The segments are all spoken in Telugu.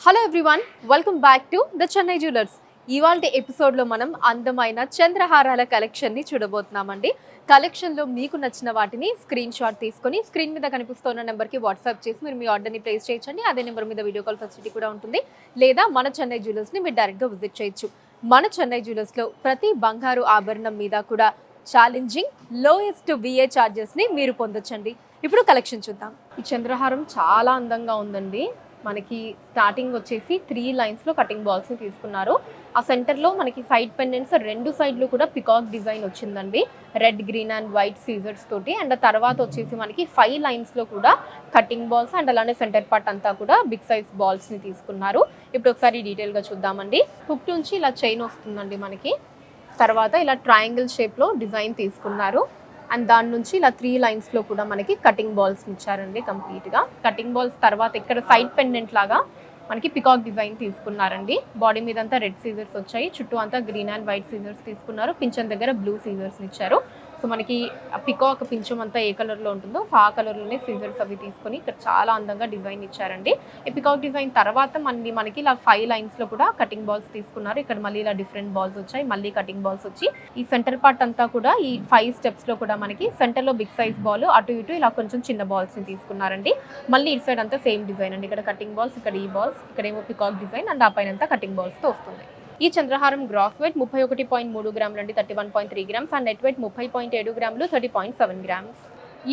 Hello everyone, welcome back to the Chennai jewellers. ఇవాళ ఎపిసోడ్లో మనం అందమైన చంద్రహారాల కలెక్షన్ని చూడబోతున్నామండి. కలెక్షన్లో మీకు నచ్చిన వాటిని స్క్రీన్ షాట్ తీసుకొని స్క్రీన్ మీద కనిపిస్తున్న నెంబర్కి వాట్సాప్ చేసి మీరు మీ ఆర్డర్ని ప్లేస్ చేయొచ్చండి. అదే నెంబర్ మీద వీడియో కాల్ ఫెసిలిటీ కూడా ఉంటుంది. లేదా మన చెన్నై జ్యువెలర్స్ని మీరు డైరెక్ట్గా విజిట్ చేయొచ్చు. మన చెన్నై జ్యువెలర్స్లో ప్రతి బంగారు ఆభరణం మీద కూడా ఛాలెంజింగ్ లోయెస్ట్ విఏ ఛార్జెస్ని మీరు పొందొచ్చండి. ఇప్పుడు కలెక్షన్ చూద్దాం. ఈ చంద్రహారం చాలా అందంగా ఉందండి. మనకి స్టార్టింగ్ వచ్చేసి 3 లైన్స్లో కటింగ్ బాల్స్ని తీసుకున్నారు. ఆ సెంటర్లో మనకి సైడ్ పెండెంట్స్ 2 సైడ్లు కూడా పికాక్ డిజైన్ వచ్చిందండి, red, green and white scissors తోటి. అండ్ తర్వాత వచ్చేసి మనకి 5 లైన్స్లో కూడా కటింగ్ బాల్స్ అండ్ అలానే సెంటర్ పార్ట్ అంతా కూడా బిగ్ సైజ్ బాల్స్ని తీసుకున్నారు. ఇప్పుడు ఒకసారి డీటెయిల్గా చూద్దామండి. హుక్ నుంచి ఇలా చైన్ వస్తుందండి మనకి. తర్వాత ఇలా ట్రయాంగిల్ షేప్లో డిజైన్ తీసుకున్నారు. అండ్ దాని నుంచి ఇలా 3 లైన్స్లో కూడా మనకి కటింగ్ బాల్స్ ఇచ్చారండి. కంప్లీట్గా కటింగ్ బాల్స్ తర్వాత ఇక్కడ సైడ్ పెండెంట్ లాగా మనకి పికాక్ డిజైన్ తీసుకున్నారండి. బాడీ మీద అంతా రెడ్ సీజర్స్ వచ్చాయి, చుట్టూ అంతా గ్రీన్ అండ్ వైట్ సీజర్స్ తీసుకున్నారు. పింఛన్ దగ్గర బ్లూ సీజర్స్ ఇచ్చారు. సో మనకి పికాక్ పింఛం అంతా ఏ కలర్లో ఉంటుందో ఆ కలర్లోనే సీజర్స్ అవి తీసుకొని ఇక్కడ చాలా అందంగా డిజైన్ ఇచ్చారండి. ఈ పికాక్ డిజైన్ తర్వాత మనకి ఇలా 5 లైన్స్లో కూడా కటింగ్ బాల్స్ తీసుకున్నారు. ఇక్కడ మళ్ళీ ఇలా డిఫరెంట్ బాల్స్ వచ్చాయి, మళ్ళీ కటింగ్ బాల్స్ వచ్చి ఈ సెంటర్ పార్ట్ అంతా కూడా ఈ 5 స్టెప్స్లో కూడా మనకి సెంటర్లో బిగ్ సైజ్ బాల్, అటు ఇటు ఇలా కొంచెం చిన్న బాల్స్ని తీసుకున్నారండి. మళ్ళీ ఇటు సైడ్ అంతా సేమ్ డిజైన్ అండి. ఇక్కడ కటింగ్ బాల్స్, ఇక్కడ ఈ బాల్స్, ఇక్కడేమో పికాక్ డిజైన్ అండ్ ఆ పైన అంతా కటింగ్ బాల్స్తో వస్తుంది. ఈ చంద్రహారం గ్రాస్ వెయిట్ 31.3 గ్రాములు అండి, 31.3 గ్రామ్స్. అండ్ నెట్ వెయిట్ 30.7 గ్రాములు, 30.7 గ్రామ్స్.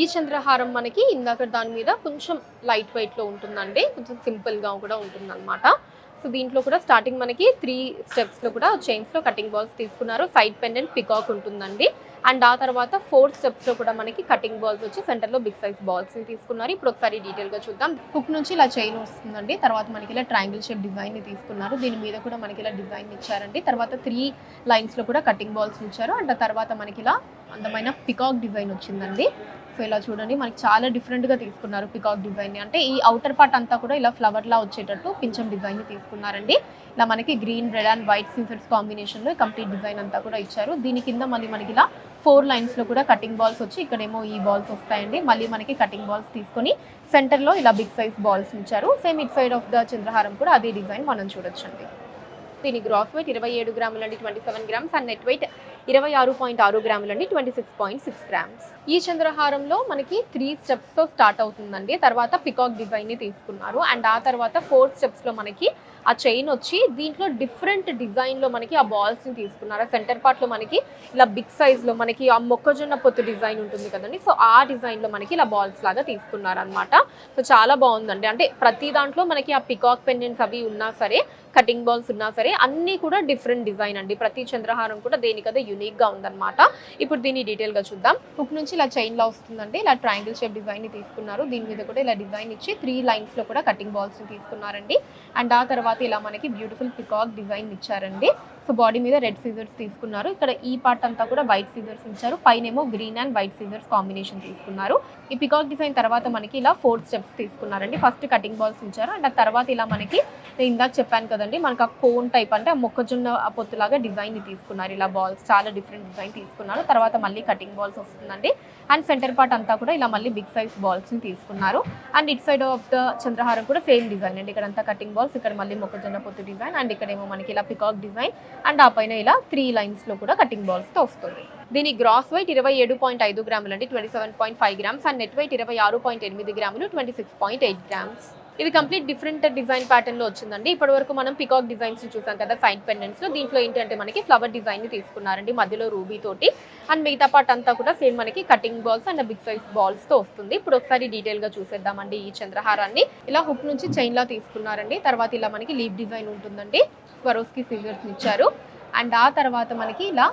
ఈ చంద్రహారం మనకి ఇందాక దాని మీద కొంచెం లైట్ వెయిట్లో ఉంటుందండి, కొంచెం సింపుల్గా కూడా ఉంటుంది అనమాట. సో దీంట్లో కూడా స్టార్టింగ్ మనకి 3 స్టెప్స్లో కూడా చైన్స్లో కటింగ్ బాల్స్ తీసుకున్నారు. సైడ్ పెండెంట్ పికాక్ ఉంటుందండి. అండ్ ఆ తర్వాత 4 స్టెప్స్లో కూడా మనకి కటింగ్ బాల్స్ వచ్చి సెంటర్లో బిగ్ సైజ్ బాల్స్ని తీసుకున్నారు. ఇప్పుడు ఒకసారి డీటెయిల్గా చూద్దాం. హుక్ నుంచి ఇలా చైన్ వస్తుందండి. తర్వాత మనకి ఇలా ట్రయాంగిల్ షేప్ డిజైన్ని తీసుకున్నారు. దీని మీద కూడా మనకి ఇలా డిజైన్ ఇచ్చారండి. తర్వాత 3 లైన్స్లో కూడా కటింగ్ బాల్స్ ఇచ్చారు. అండ్ ఆ తర్వాత మనకి ఇలా అందమైన పికాక్ డిజైన్ వచ్చిందండి. సో ఇలా చూడండి, మనకి చాలా డిఫరెంట్గా తీసుకున్నారు పికాక్ డిజైన్ని. అంటే ఈ అవుటర్ పార్ట్ అంతా కూడా ఇలా ఫ్లవర్లా వచ్చేటట్టు పింఛం డిజైన్ని తీసుకున్నారండి. ఇలా మనకి green, red and white scissors కాంబినేషన్లో కంప్లీట్ డిజైన్ అంతా కూడా ఇచ్చారు. దీని కింద మళ్ళీ మనకి ఇలా 4 లైన్స్లో కూడా కటింగ్ బాల్స్ వచ్చి ఇక్కడేమో ఈ బాల్స్ వస్తాయండి. మళ్ళీ మనకి కటింగ్ బాల్స్ తీసుకొని సెంటర్లో ఇలా బిగ్ సైజ్ బాల్స్ ఇచ్చారు. Same it side of the చంద్రహారం కూడా అదే డిజైన్ మనం చూడొచ్చండి. దీని గ్రాస్ వెయిట్ 27 గ్రాములు అండి, 27 గ్రామ్స్. అండ్ నెట్ వెయిట్ 26.6 గ్రాములు అండి, 26.6 గ్రామ్స్. ఈ చంద్రహారంలో మనకి 3 స్టెప్స్తో స్టార్ట్ అవుతుందండి. తర్వాత పికాక్ డిజైన్ని తీసుకున్నారు. అండ్ ఆ తర్వాత 4 స్టెప్స్లో మనకి ఆ చైన్ వచ్చి దీంట్లో డిఫరెంట్ డిజైన్లో మనకి ఆ బాల్స్ని తీసుకున్నారు. సెంటర్ పార్ట్లో మనకి ఇలా బిగ్ సైజ్లో మనకి ఆ మొక్కజొన్న పొత్తు డిజైన్ ఉంటుంది కదండి, సో ఆ డిజైన్లో మనకి ఇలా బాల్స్ లాగా తీసుకున్నారు అనమాట. సో చాలా బాగుందండి. అంటే ప్రతి దాంట్లో మనకి ఆ పికాక్ పెండెంట్స్ అవి ఉన్నా సరే, కటింగ్ బాల్స్ ఉన్నా సరే, అన్నీ కూడా డిఫరెంట్ డిజైన్ అండి. ప్రతి చంద్రహారం కూడా దేనికదే యూనిక్గా ఉందన్నమాట. ఇప్పుడు దీన్ని డీటెయిల్గా చూద్దాం. హుక్ నుంచి ఇలా చైన్లా వస్తుందండి. ఇలా ట్రయాంగిల్ షేప్ డిజైన్ని తీసుకున్నారు. దీని మీద కూడా ఇలా డిజైన్ ఇచ్చి 3 లైన్స్లో కూడా కటింగ్ బాల్స్ని తీసుకున్నారండి. అండ్ ఆ తర్వాత ఇలా మనకి బ్యూటిఫుల్ పికాక్ డిజైన్ ఇచ్చారండి. సో బాడీ మీద రెడ్ సీజర్స్ తీసుకున్నారు. ఇక్కడ ఈ పార్ట్ అంతా కూడా వైట్ సీజర్స్ ఇచ్చారు. పైనేమో green and white scissors combination తీసుకున్నారు. ఈ పికాక్ డిజైన్ తర్వాత మనకి ఇలా 4 స్టెప్స్ తీసుకున్నారండి. ఫస్ట్ కటింగ్ బాల్స్ ఇచ్చారు. అండ్ ఆ తర్వాత ఇలా మనకి నేను ఇందాక చెప్పాను కదండి, మనకు ఆ కోన్ టైప్ అంటే ఆ మొక్కజొన్న పొత్తులాగా డిజైన్ని తీసుకున్నారు. ఇలా బాల్స్ చాలా డిఫరెంట్ డిజైన్ తీసుకున్నారు. తర్వాత మళ్ళీ కటింగ్ బాల్స్ వస్తుందండి. అండ్ సెంటర్ పార్ట్ అంతా కూడా ఇలా మళ్ళీ బిగ్ సైజ్ బాల్స్ని తీసుకున్నారు. And it side of the చంద్రహారం కూడా సేమ్ డిజైన్ అండి. ఇక్కడ అంతా కటింగ్ బాల్స్, ఇక్కడ మళ్ళీ మొక్కజొన్న పొత్తు డిజైన్. అండ్ ఇక్కడేమో మనకి ఇలా పికాక్ డిజైన్. అండ్ ఆ పైన ఇలా 3 లైన్స్లో కూడా కటింగ్ బాల్స్తో వస్తుంది. దీని గ్రాస్ వెయిట్ 27.5 గ్రాములు అండి, 27.5 గ్రామ్స్. అండ్ నెట్ వెయిట్ 26.8 గ్రాములు, 26.8 గ్రామ్స్. ఇది కంప్లీట్ డిఫరెంట్ డిజైన్ ప్యాటర్న్ లో వచ్చిందండి. ఇప్పటి వరకు మనం పికాక్ డిజైన్స్ చూసాం కదా సైడ్ పెండెంట్స్ లో. దీంట్లో ఏంటంటే మనకి ఫ్లవర్ డిజైన్ ని తీసుకున్నారండి, మధ్యలో రూబీ తోటి. అండ్ మిగతా పార్ట్ అంతా కూడా సేమ్ మనకి cutting balls and big size balls తో వస్తుంది. ఇప్పుడు ఒకసారి డీటెయిల్ గా చూసేద్దామండి. ఈ చంద్రహారాన్ని ఇలా హుక్ నుంచి చైన్ లా తీసుకున్నారండి. తర్వాత ఇలా మనకి లీప్ డిజైన్ ఉంటుందండి, స్వరోస్కి సీజర్స్ ఇచ్చారు. అండ్ ఆ తర్వాత మనకి ఇలా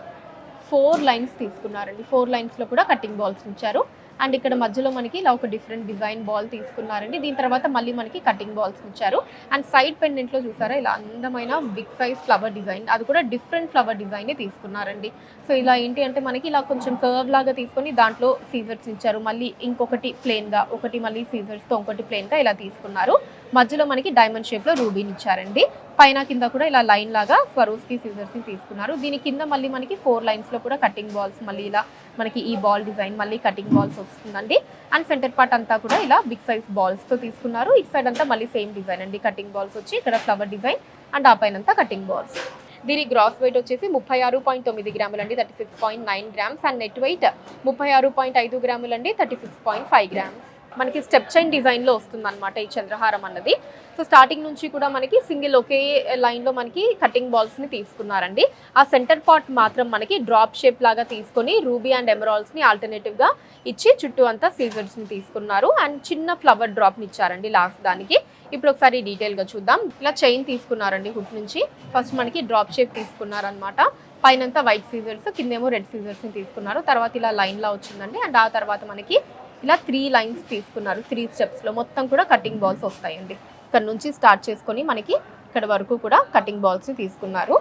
4 లైన్స్ తీసుకున్నారండి. 4 లైన్స్లో కూడా కటింగ్ బాల్స్ ఇచ్చారు. అండ్ ఇక్కడ మధ్యలో మనకి ఇలా ఒక డిఫరెంట్ డిజైన్ బాల్ తీసుకున్నారండి. దీని తర్వాత మళ్ళీ మనకి కటింగ్ బాల్స్ ఇచ్చారు. అండ్ సైడ్ పెండెంట్లో చూసారా ఇలా అందమైన బిగ్ సైజ్ ఫ్లవర్ డిజైన్, అది కూడా డిఫరెంట్ ఫ్లవర్ డిజైన్ని తీసుకున్నారండి. సో ఇలా ఏంటి అంటే మనకి ఇలా కొంచెం కర్వ్ లాగా తీసుకొని దాంట్లో సీజర్స్ ఇచ్చారు. మళ్ళీ ఇంకొకటి ప్లెయిన్గా, ఒకటి మళ్ళీ సీజర్స్తో, ఇంకొకటి ప్లెయిన్గా ఇలా తీసుకున్నారు. మధ్యలో మనకి డైమండ్ షేప్లో రూబీని ఇచ్చారండి. పైన కింద కూడా ఇలా లైన్ లాగా స్వరోస్కి సీజర్స్ని తీసుకున్నారు. దీని కింద మళ్ళీ మనకి 4 లైన్స్లో కూడా కటింగ్ బాల్స్, మళ్ళీ ఇలా మనకి ఈ బాల్ డిజైన్ మళ్ళీ కటింగ్ బాల్స్ వస్తుందండి. అండ్ సెంటర్ పార్ట్ అంతా కూడా ఇలా బిగ్ సైజ్ బాల్స్తో తీసుకున్నారు. ఇటు సైడ్ అంతా మళ్ళీ సేమ్ డిజైన్ అండి, కటింగ్ బాల్స్ వచ్చి ఇక్కడ ఫ్లవర్ డిజైన్ అండ్ ఆ పైన అంతా కటింగ్ బాల్స్. దీని గ్రాస్ వెయిట్ వచ్చేసి 36.9 గ్రాములు అండి, 36.9 గ్రామ్స్. అండ్ నెట్ వెయిట్ 36.5 గ్రాములు అండి, 36.5 గ్రామ్స్. మనకి స్టెప్ చైన్ డిజైన్లో వస్తుంది అనమాట ఈ చంద్రహారం అన్నది. సో స్టార్టింగ్ నుంచి కూడా మనకి సింగిల్ ఒకే లైన్లో మనకి కటింగ్ బాల్స్ని తీసుకున్నారండి. ఆ సెంటర్ పార్ట్ మాత్రం మనకి డ్రాప్ షేప్ లాగా తీసుకొని రూబీ అండ్ ఎమరాల్డ్స్ని ఆల్టర్నేటివ్గా ఇచ్చి చుట్టూ అంతా సీజర్స్ని తీసుకున్నారు. అండ్ చిన్న ఫ్లవర్ డ్రాప్ని ఇచ్చారండి లాస్ట్ దానికి. ఇప్పుడు ఒకసారి డీటెయిల్గా చూద్దాం. ఇలా చైన్ తీసుకున్నారండి హుక్ నుంచి. ఫస్ట్ మనకి డ్రాప్ షేప్ తీసుకున్నారనమాట. పైనంతా వైట్ సీజర్స్, కిందేమో రెడ్ సీజర్స్ని తీసుకున్నారు. తర్వాత ఇలా లైన్లా వచ్చిందండి. అండ్ ఆ తర్వాత మనకి ఇలా 3 లైన్స్ తీసుకున్నారు. 3 స్టెప్స్లో మొత్తం కూడా కటింగ్ బాల్స్ వస్తాయండి. ఇక్కడ నుంచి స్టార్ట్ చేసుకొని మనకి ఇక్కడ వరకు కూడా కటింగ్ బాల్స్ని తీసుకున్నారు.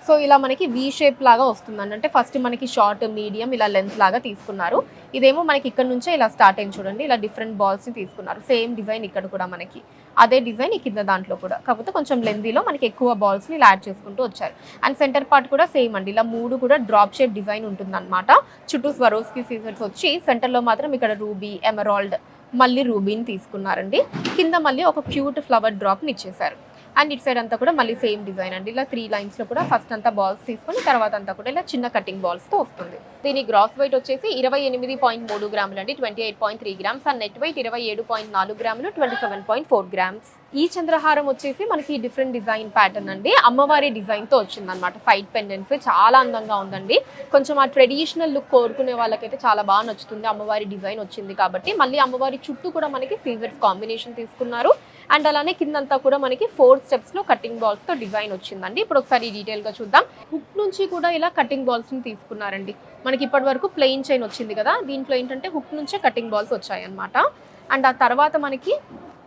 సో ఇలా మనకి వీ షేప్ లాగా వస్తుందండి. అంటే ఫస్ట్ మనకి షార్ట్, మీడియం ఇలా లెంత్ లాగా తీసుకున్నారు. ఇదేమో మనకి ఇక్కడ నుంచే ఇలా స్టార్ట్ అయింది చూడండి. ఇలా డిఫరెంట్ బాల్స్ని తీసుకున్నారు. సేమ్ డిజైన్ ఇక్కడ కూడా మనకి అదే డిజైన్ ఈ కింద దాంట్లో కూడా, కాకపోతే కొంచెం లెందీలో మనకి ఎక్కువ బాల్స్ని ఇలా యాడ్ చేసుకుంటూ వచ్చారు. అండ్ సెంటర్ పార్ట్ కూడా సేమ్ అండి, ఇలా 3 కూడా డ్రాప్ షేప్ డిజైన్ ఉంటుందన్నమాట. చుట్టూ స్వరోస్కి సీజర్స్ వచ్చి సెంటర్లో మాత్రం ఇక్కడ రూబీ, ఎమరాల్డ్, మళ్ళీ రూబీని తీసుకున్నారండి. కింద మళ్ళీ ఒక క్యూట్ ఫ్లవర్ డ్రాప్ని ఇచ్చేసారు. అండ్ ఇటు సైడ్ అంతా కూడా మళ్ళీ సేమ్ డిజైన్ అండి. ఇలా 3 లైన్స్లో కూడా ఫస్ట్ అంతా బాల్స్ తీసుకొని తర్వాత అంతా కూడా ఇలా చిన్న కటింగ్ బాల్స్తో వస్తుంది. దీని గ్రాస్ వెయిట్ వచ్చేసి 28.3 గ్రాములు అండి, 28.3 గ్రామ్స్. అండ్ నెట్ వెయిట్ 27.4 గ్రాములు, 27.4 గ్రామ్స్. ఈ చంద్రహారం వచ్చేసి మనకి డిఫరెంట్ డిజైన్ ప్యాటర్న్ అండి, అమ్మవారి డిజైన్తో వచ్చిందనమాట. ఫైట్ పెండెంట్స్ చాలా అందంగా ఉందండి. కొంచెం ఆ ట్రెడిషనల్ లుక్ కోరుకునే వాళ్ళకైతే చాలా బాగా నచ్చుతుంది. అమ్మవారి డిజైన్ వచ్చింది కాబట్టి మళ్ళీ అమ్మవారి చుట్టూ కూడా మనకి సీజర్స్ కాంబినేషన్ తీసుకున్నారు. అండ్ అలానే కిందంతా కూడా మనకి 4 స్టెప్స్లో కటింగ్ బాల్స్తో డిజైన్ వచ్చిందండి. ఇప్పుడు ఒకసారి డీటెయిల్గా చూద్దాం. హుక్ నుంచి కూడా ఇలా కటింగ్ బాల్స్ని తీసుకున్నారండి. మనకి ఇప్పటి వరకు ప్లెయిన్ చైన్ వచ్చింది కదా, దీంట్లో ఏంటంటే హుక్ నుంచే కటింగ్ బాల్స్ వచ్చాయి అనమాట. అండ్ ఆ తర్వాత మనకి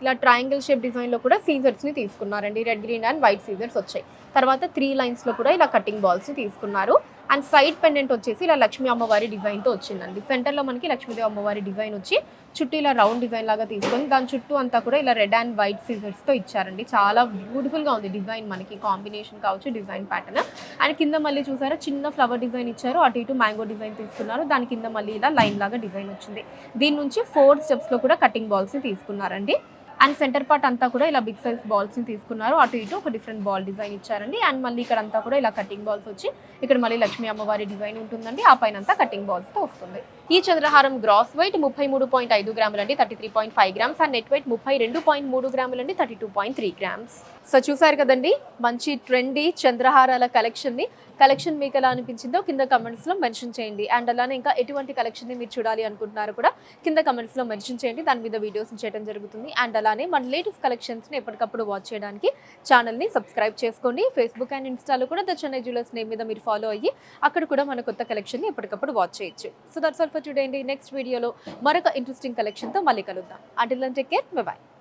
ఇలా ట్రయాంగిల్ షేప్ డిజైన్లో కూడా సీజర్స్ని తీసుకున్నారండి. Red, green and white scissors వచ్చాయి. తర్వాత 3 లైన్స్లో కూడా ఇలా కటింగ్ బాల్స్ని తీసుకున్నారు. అండ్ సైడ్ పెండెంట్ వచ్చేసి ఇలా లక్ష్మీ అమ్మవారి డిజైన్తో వచ్చిందండి. సెంటర్లో మనకి లక్ష్మీదేవి అమ్మవారి డిజైన్ వచ్చి చుట్టూ ఇలా రౌండ్ డిజైన్ లాగా తీసుకొని దాని చుట్టూ అంతా కూడా ఇలా రెడ్ అండ్ వైట్ సీజర్స్తో ఇచ్చారండి. చాలా బ్యూటిఫుల్గా ఉంది డిజైన్, మనకి కాంబినేషన్ కావచ్చు, డిజైన్ ప్యాటర్న్. అండ్ కింద మళ్ళీ చూసారా చిన్న ఫ్లవర్ డిజైన్ ఇచ్చారు, అటు ఇటు మ్యాంగో డిజైన్ తీసుకున్నారు. దాని కింద మళ్ళీ ఇలా లైన్ లాగా డిజైన్ వచ్చింది. దీని నుంచి 4 స్టెప్స్లో కూడా కటింగ్ బాల్స్ని తీసుకున్నారండి. అండ్ సెంటర్ పార్ట్ అంతా కూడా ఇలా బిగ్ సైజ్ బాల్స్ని తీసుకున్నారు. అటు ఇటు ఒక డిఫరెంట్ బాల్ డిజైన్ ఇచ్చారండి. అండ్ మళ్ళీ ఇక్కడ అంతా కూడా ఇలా కటింగ్ బాల్స్ వచ్చి ఇక్కడ మళ్ళీ లక్ష్మీ అమ్మవారి డిజైన్ ఉంటుందండి. ఆ పైన అంతా కటింగ్ బాల్స్తో వస్తుంది. ఈ చంద్రహారం గ్రాస్ వెయిట్ 33.5 గ్రాములు అండి, 33.5 గ్రామ్స్. అండ్ నెట్ వెయిట్ 32.3 గ్రాములు అండి, 32.3 గ్రామ్స్. సో చూసారు కదండి, మంచి ట్రెండీ చంద్రహారాల కలెక్షన్ మీకు ఎలా అనిపించిందో కింద కమెంట్స్లో మెన్షన్ చేయండి. అండ్ అలానే ఇంకా ఎటువంటి కలెక్షన్ని మీరు చూడాలి అనుకుంటున్నారో కూడా కింద కమెంట్స్లో మెన్షన్ చేయండి. దాని మీద వీడియోస్ చేయడం జరుగుతుంది. అండ్ అలానే మన లేటెస్ట్ కలెక్షన్స్ని ఎప్పటికప్పుడు వాచ్ చేయడానికి ఛానల్ని సబ్స్క్రైబ్ చేసుకోండి. ఫేస్బుక్ అండ్ ఇన్స్టాలో కూడా ద చెన్నై జ్యువెలర్స్ నేమ్ మీద మీరు ఫాలో అయ్యి అక్కడ కూడా మన కొత్త కలెక్షన్ని ఎప్పటికప్పుడు వాచ్ చేయొచ్చు. So that's all for today అండి. నెక్స్ట్ వీడియోలో మరొక ఇంట్రెస్టింగ్ కలెక్షన్తో మళ్ళీ కలుద్దాం. Until then take care, bye by.